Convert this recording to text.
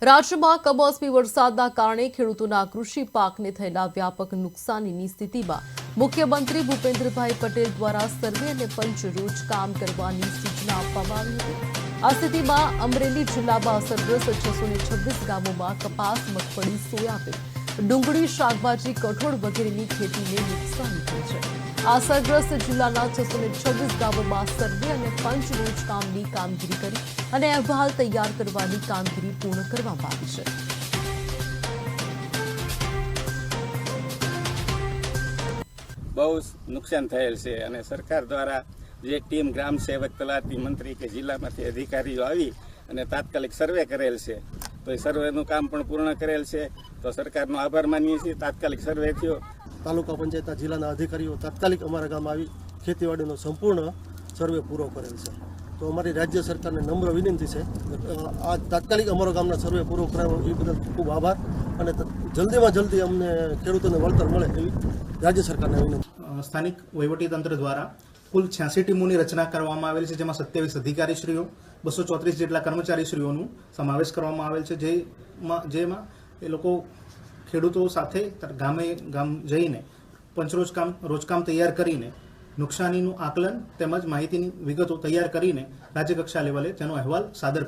રાજ્યમાં કમોસમી વરસાદના કારણે ખેડૂતોના કૃષિ પાકને થયેલા વ્યાપક નુકસાનીની સ્થિતિમાં મુખ્યમંત્રી ભૂપેન્દ્રભાઈ પટેલ દ્વારા સર્વે અને પંચરોજ કામ કરવાની સૂચના આપવામાં આવી હતી। આ સ્થિતિમાં અમરેલી જિલ્લામાં અસરગ્રસ્ત 626 ગામોમાં કપાસ, મગફળી, સોયાબીન, ડુંગળી, શાકભાજી, કઠોળ વગેરેની ખેતીને નુકસાન થયું છે। અસરગ્રસ્ત જિલ્લાના 626 ગામોમાં સર્વે અને પંચરોજ કામની કામગીરી કરી અને અહેવાલ તૈયાર કરવાની કામગીરી પૂર્ણ કરવામાં આવી છે। બહુ નુકસાન થયેલ છે અને સરકાર દ્વારા જે ટીમ ગ્રામ સેવક, તલાટી, મંત્રી કે જિલ્લામાંથી અધિકારીઓ આવી અને તાત્કાલિક સર્વે કરેલ છે, તો એ સર્વેનું કામ પણ પૂર્ણ કરેલ છે। તો સરકારનો આભાર માનીએ છીએ। તાત્કાલિક સર્વે થયો, તાલુકા પંચાયતના જિલ્લાના અધિકારીઓ તાત્કાલિક અમારા ગામમાં આવી ખેતીવાડીનો સંપૂર્ણ સર્વે પૂરો કરેલ છે। તો અમારી રાજ્ય સરકારને નમ્ર વિનંતી છે આ તાત્કાલિક અમારા ગામના સર્વે પૂરો કરાવો એ બદલ ખૂબ આભાર અને જલ્દીમાં જલ્દી અમને ખેડૂતોને વળતર મળે એવી રાજ્ય સરકારને વિનંતી। સ્થાનિક વહીવટીતંત્ર દ્વારા કુલ 86 ટીમોની રચના કરવામાં આવેલી છે, જેમાં 27 અધિકારીશ્રીઓ, 234 જેટલા કર્મચારીશ્રીઓનું સમાવેશ કરવામાં આવેલ છે, જેમાં એ લોકો ખેડૂતો સાથે ગામ જઈને રોજકામ તૈયાર કરીને નુકસાનીનું આકલન તેમજ માહિતીની વિગતો તૈયાર કરીને રાજ્યકક્ષા લેવલે તેનો અહેવાલ સાદર